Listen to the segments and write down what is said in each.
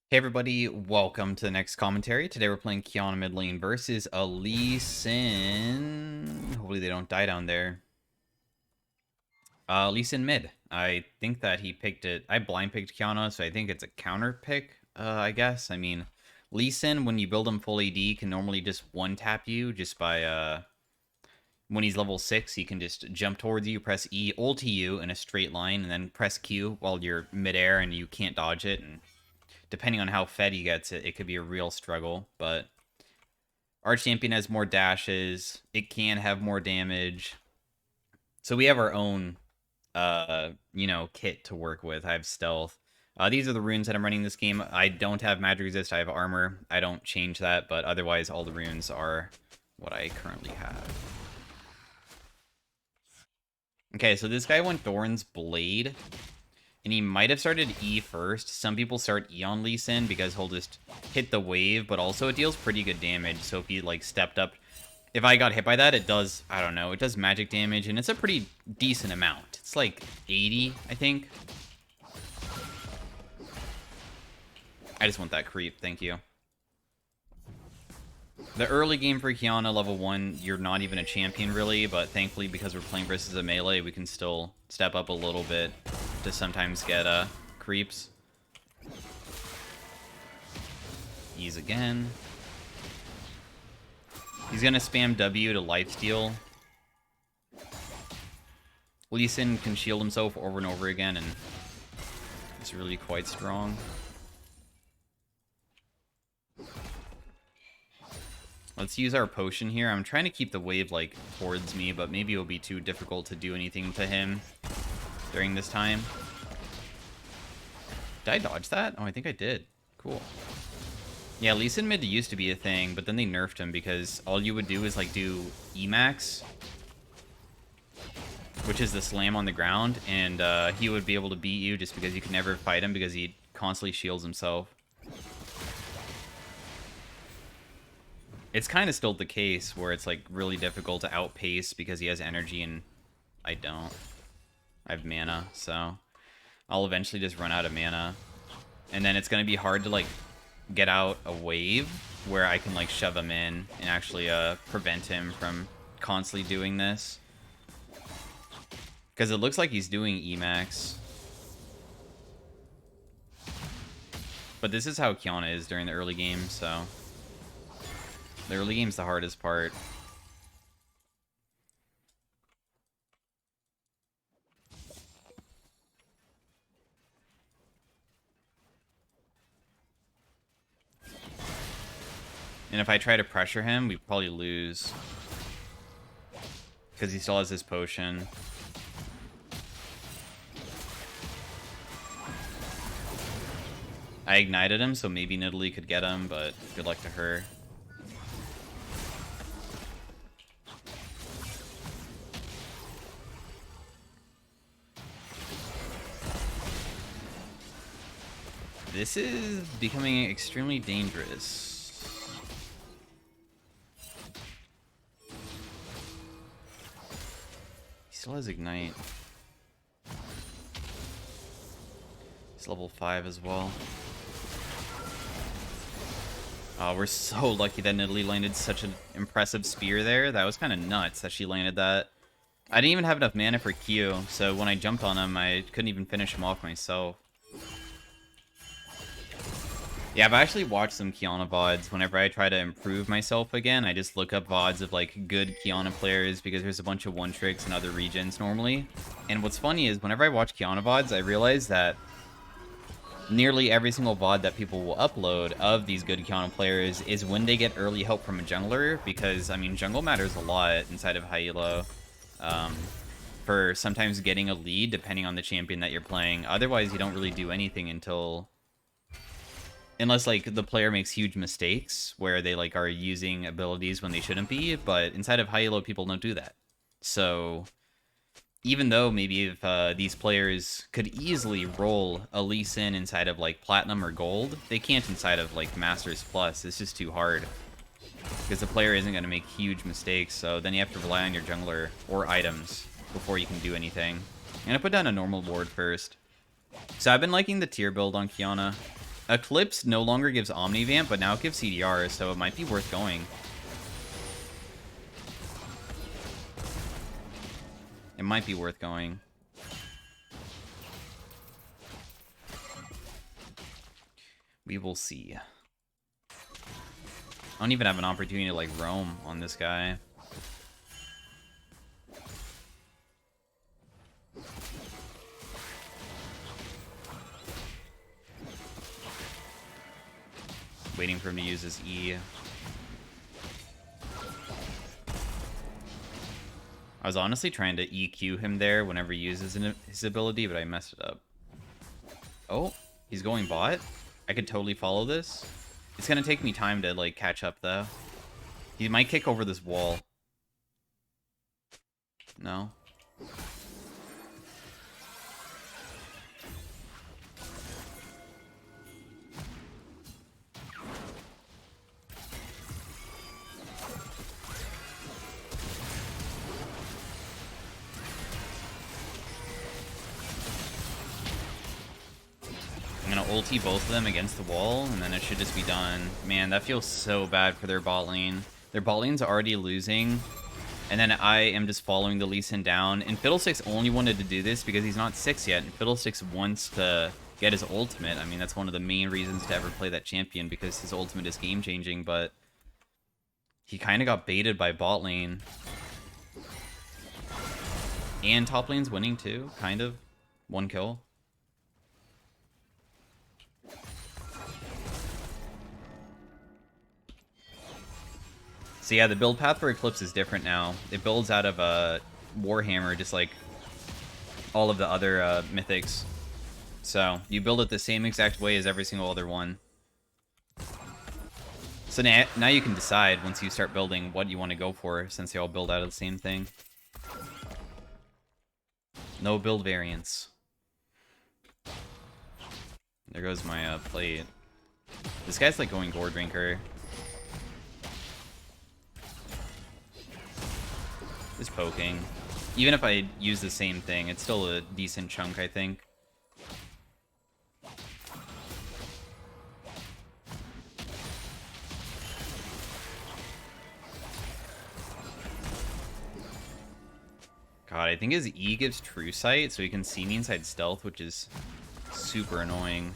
Hey everybody, welcome to the next commentary. Today we're playing Qiyana mid lane versus a Lee Sin. Hopefully they don't die down there. Lee Sin mid. I think that he picked it. I blind picked Qiyana, so I think it's a counter pick, I guess. I mean, Lee Sin, when you build him full AD, can normally just one-tap you just by, when he's level 6, he can just jump towards you, press E, ulti you in a straight line, and then press Q while you're midair and you can't dodge it, and depending on how fed he gets it, it could be a real struggle. But our champion has more dashes. It can have more damage. So we have our own, kit to work with. I have stealth. These are the runes that I'm running this game. I don't have magic resist. I have armor. I don't change that, but otherwise all the runes are what I currently have. Okay, so this guy went Thorn's Blade. And he might have started E first. Some people start E on Lee Sin because he'll just hit the wave, but also it deals pretty good damage. So if he, like, stepped up... If I got hit by that, it does, I don't know, it does magic damage, and it's a pretty decent amount. It's like 80, I think. I just want that creep, thank you. The early game for Qiyana, level 1, you're not even a champion, really, but thankfully, because we're playing versus a melee, we can still step up a little bit to sometimes get creeps. Ease again. He's gonna spam W to lifesteal. Lee Sin can shield himself over and over again, and it's really quite strong. Let's use our potion here. I'm trying to keep the wave, like, towards me, but maybe it'll be too difficult to do anything to him during this time. Did I dodge that? Oh, I think I did. Cool. Yeah, Lee Sin mid used to be a thing, but then they nerfed him because all you would do is, like, do Emax, which is the slam on the ground, and he would be able to beat you just because you could never fight him because he constantly shields himself. It's kind of still the case where it's, like, really difficult to outpace because he has energy and I don't. I have mana, so I'll eventually just run out of mana. And then it's going to be hard to, like, get out a wave where I can, like, shove him in and actually prevent him from constantly doing this. Because it looks like he's doing Emax. But this is how Qiyana is during the early game, so... The early game's the hardest part. And if I try to pressure him, we probably lose. Because he still has his potion. I ignited him, so maybe Nidalee could get him, but good luck to her. This is becoming extremely dangerous. He still has Ignite. He's level 5 as well. Oh, we're so lucky that Nidalee landed such an impressive spear there. That was kind of nuts that she landed that. I didn't even have enough mana for Q, so when I jumped on him, I couldn't even finish him off myself. Yeah, I've actually watched some Qiyana VODs. Whenever I try to improve myself again, I just look up VODs of, like, good Qiyana players, because there's a bunch of one-tricks in other regions normally. And what's funny is, whenever I watch Qiyana VODs, I realize that nearly every single VOD that people will upload of these good Qiyana players is when they get early help from a jungler, because, I mean, jungle matters a lot inside of High Elo. For sometimes getting a lead, depending on the champion that you're playing. Otherwise, you don't really do anything until... Unless, like, the player makes huge mistakes where they, like, are using abilities when they shouldn't be, but inside of High Elo, people don't do that. So, even though maybe if these players could easily roll a Lee Sin inside of, like, Platinum or Gold, they can't inside of, like, Masters Plus. It's just too hard. Because the player isn't going to make huge mistakes, so then you have to rely on your jungler or items before you can do anything. I'm going to put down a normal ward first. So I've been liking the tier build on Qiyana. Eclipse no longer gives Omnivamp, but now it gives CDR, so it might be worth going. It might be worth going. We will see. I don't even have an opportunity to, like, roam on this guy. Waiting for him to use his E. I was honestly trying to EQ him there whenever he uses his ability, but I messed it up. Oh, he's going bot? I could totally follow this. It's gonna take me time to, like, catch up, though. He might kick over this wall. No. I'm gonna ulti both of them against the wall, and then it should just be done. Man, that feels so bad for their bot lane. Their bot lane's already losing, and then I am just following the Lee Sin down. And Fiddlesticks only wanted to do this because he's not 6 yet, and Fiddlesticks wants to get his ultimate. I mean, that's one of the main reasons to ever play that champion, because his ultimate is game-changing, but he kind of got baited by bot lane. And top lane's winning too, kind of. 1 kill. So yeah, the build path for Eclipse is different now. It builds out of a Warhammer, just like all of the other mythics. So you build it the same exact way as every single other one. So now you can decide once you start building what you want to go for, since they all build out of the same thing. No build variants. There goes my plate. This guy's like going Gore Drinker. Just poking. Even if I use the same thing, it's still a decent chunk, I think. God, I think his E gives True Sight, so he can see me inside stealth, which is super annoying.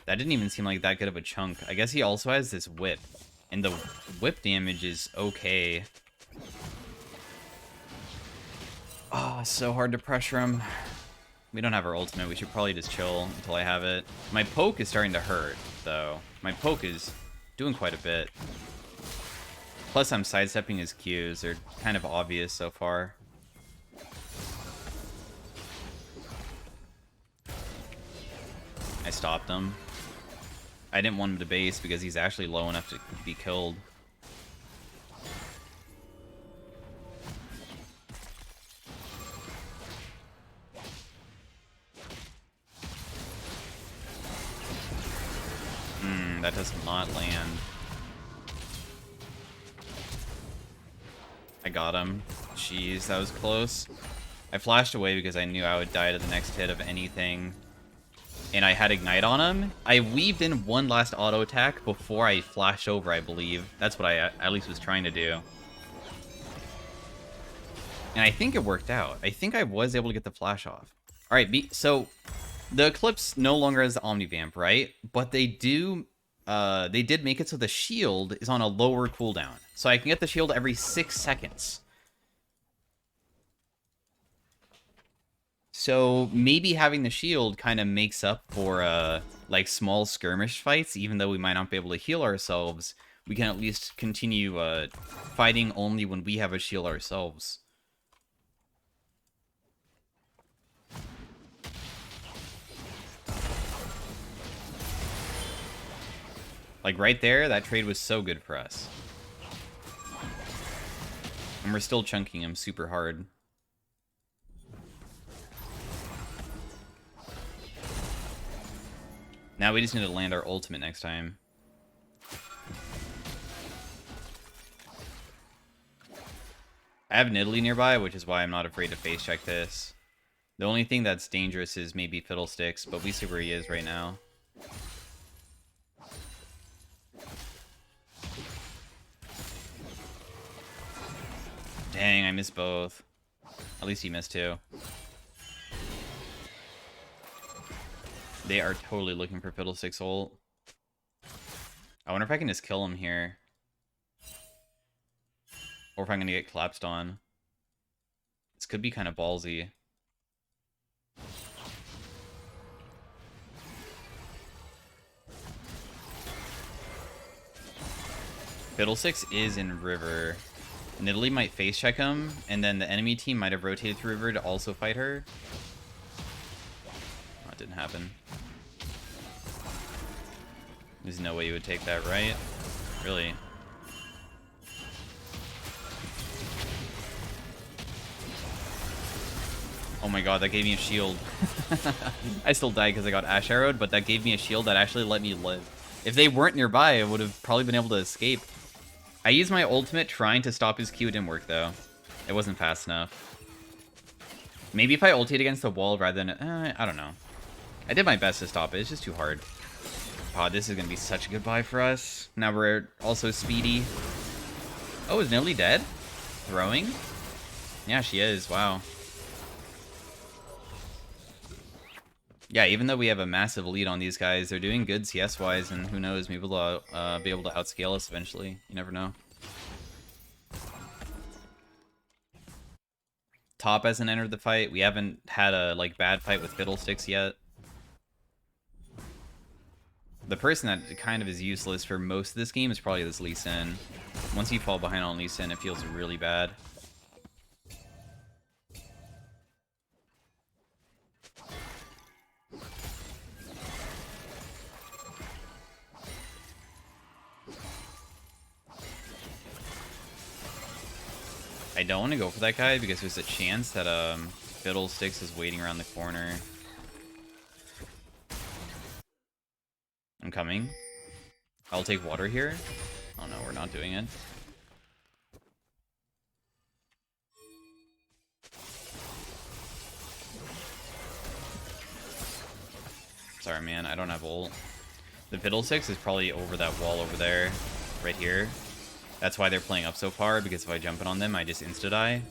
That didn't even seem like that good of a chunk. I guess he also has this whip, and the whip damage is okay. Oh, it's so hard to pressure him. We don't have our ultimate. We should probably just chill until I have it. My poke is starting to hurt, though. My poke is doing quite a bit. Plus, I'm sidestepping his Qs. They're kind of obvious so far. I stopped him. I didn't want him to base because he's actually low enough to be killed. That does not land. I got him. Jeez, that was close. I flashed away because I knew I would die to the next hit of anything. And I had Ignite on him. I weaved in one last auto attack before I flashed over, I believe. That's what I at least was trying to do. And I think it worked out. I think I was able to get the flash off. Alright, so the Eclipse no longer has the Omnivamp, right? But they did make it so the shield is on a lower cooldown. So I can get the shield every 6 seconds. So maybe having the shield kind of makes up for like small skirmish fights. Even though we might not be able to heal ourselves, we can at least continue fighting only when we have a shield ourselves. Like right there, that trade was so good for us. And we're still chunking him super hard. Now we just need to land our ultimate next time. I have Nidalee nearby, which is why I'm not afraid to face check this. The only thing that's dangerous is maybe Fiddlesticks, but we see where he is right now. Dang, I missed both. At least he missed two. They are totally looking for Fiddlesticks ult. I wonder if I can just kill him here. Or if I'm going to get collapsed on. This could be kind of ballsy. Fiddlesticks is in river. Nidalee might face check him, and then the enemy team might have rotated through river to also fight her. Oh, it didn't happen. There's no way you would take that, right? Really? Oh my god, that gave me a shield. I still died because I got Ash Arrowed, but that gave me a shield that actually let me live. If they weren't nearby, I would have probably been able to escape. I used my ultimate trying to stop his Q. It didn't work, though. It wasn't fast enough. Maybe if I ultied against the wall rather than... I don't know. I did my best to stop it. It's just too hard. God, this is going to be such a good buy for us. Now we're also speedy. Oh, is Nidalee dead? Throwing? Yeah, she is. Wow. Yeah, even though we have a massive lead on these guys, they're doing good CS-wise, and who knows, maybe they'll be able to outscale us eventually. You never know. Top hasn't entered the fight. We haven't had a bad fight with Fiddlesticks yet. The person that kind of is useless for most of this game is probably this Lee Sin. Once you fall behind on Lee Sin, it feels really bad. I don't want to go for that guy because there's a chance that Fiddlesticks is waiting around the corner. I'm coming. I'll take water here. Oh no, we're not doing it. Sorry, man, I don't have ult. The Fiddlesticks is probably over that wall over there, right here. That's why they're playing up so far, because if I jump in on them, I just insta-die.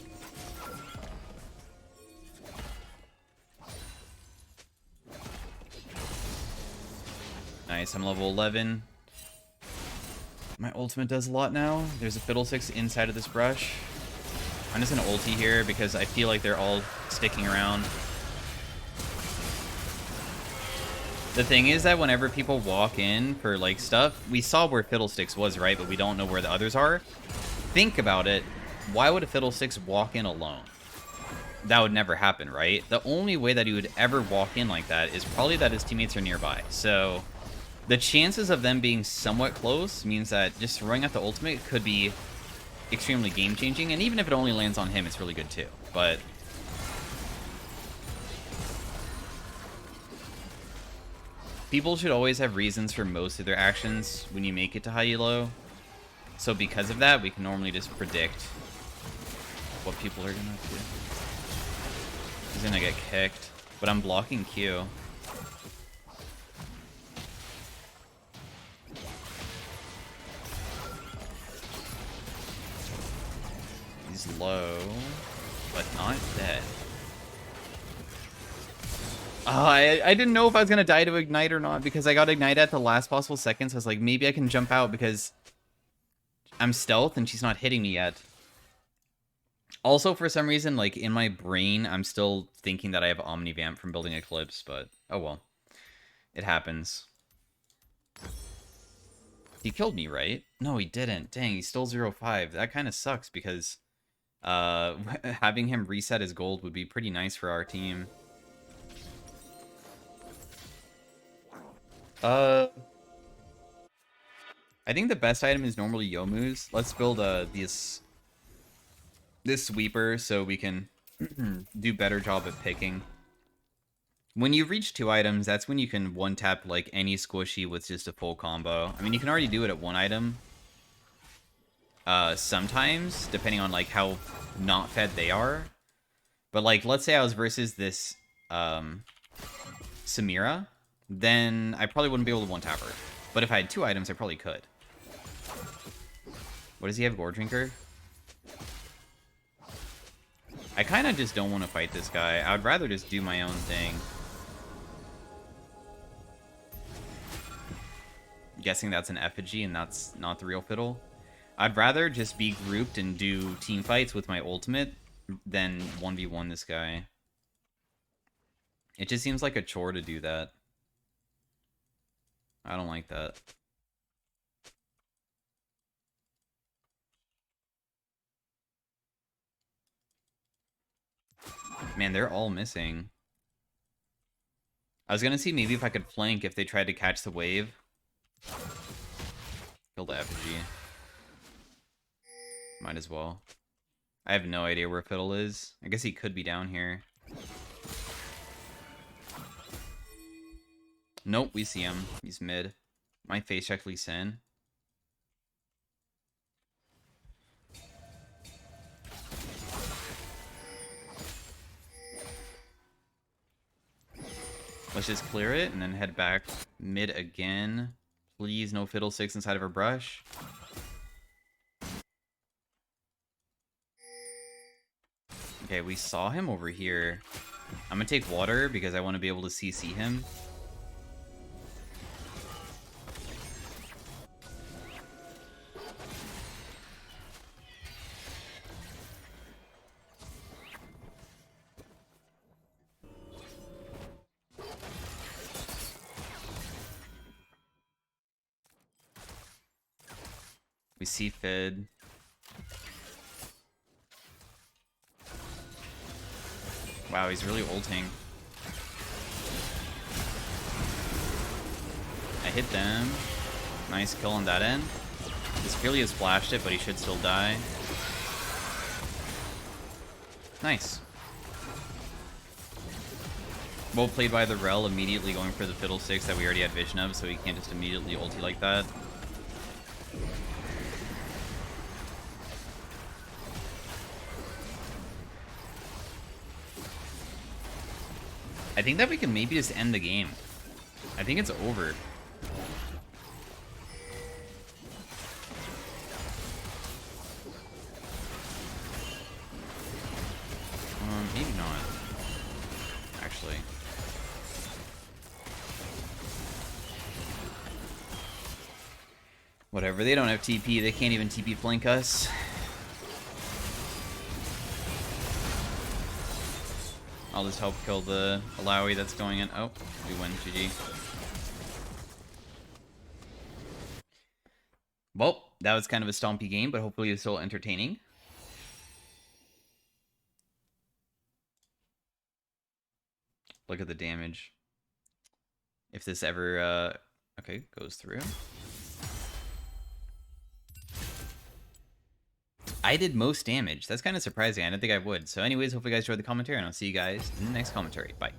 Nice, I'm level 11. My ultimate does a lot now. There's a Fiddlesticks inside of this brush. I'm just gonna ulti here because I feel like they're all sticking around. The thing is that whenever people walk in for stuff, we saw where Fiddlesticks was, right? But we don't know where the others are. Think about it. Why would a Fiddlesticks walk in alone? That would never happen, right? The only way that he would ever walk in like that is probably that his teammates are nearby. So the chances of them being somewhat close means that just throwing out the ultimate could be extremely game-changing. And even if it only lands on him, it's really good too. But people should always have reasons for most of their actions when you make it to high elo. So because of that, we can normally just predict what people are gonna do. He's gonna get kicked, but I'm blocking Q. He's low, but not dead. I didn't know if I was gonna die to Ignite or not because I got Ignite at the last possible second, so I was like, maybe I can jump out because I'm stealth and she's not hitting me yet. Also, for some reason, in my brain, I'm still thinking that I have Omnivamp from building Eclipse, but oh well. It happens. He killed me, right? No, he didn't. Dang, he stole 0-5. That kind of sucks because having him reset his gold would be pretty nice for our team. I think the best item is normally Yomu's. Let's build this sweeper so we can do better job at picking. When you reach 2 items, that's when you can one-tap any squishy with just a full combo. I mean, you can already do it at 1 item. Sometimes, depending on how not fed they are. But, like, let's say I was versus this, Samira, then I probably wouldn't be able to one-tap her. But if I had 2 items, I probably could. What does he have, Gore Drinker? I kind of just don't want to fight this guy. I would rather just do my own thing. Guessing that's an effigy and that's not the real fiddle. I'd rather just be grouped and do team fights with my ultimate than 1v1 this guy. It just seems like a chore to do that. I don't like that. Man, they're all missing. I was gonna see maybe if I could flank if they tried to catch the wave. Kill the effigy. Might as well. I have no idea where Fiddle is. I guess he could be down here. Nope, we see him. He's mid. My face check Lee Sin. Let's just clear it and then head back mid again. Please, no Fiddlesticks inside of her brush. Okay, we saw him over here. I'm gonna take water because I want to be able to CC him. We see Fid. Wow, he's really ulting. I hit them. Nice kill on that end. This Philly has flashed it, but he should still die. Nice. Well played by the Rel, immediately going for the Fiddlesticks that we already had vision of, so he can't just immediately ulti like that. I think that we can maybe just end the game. I think it's over. Maybe not. Actually. Whatever, they don't have TP. They can't even TP flank us. I'll just help kill the Alawi that's going in. Oh, we win. GG. Well, that was kind of a stompy game, but hopefully it's still entertaining. Look at the damage. If this ever, okay, goes through. I did most damage. That's kind of surprising. I didn't think I would. So anyways, hopefully you guys enjoyed the commentary, and I'll see you guys in the next commentary. Bye.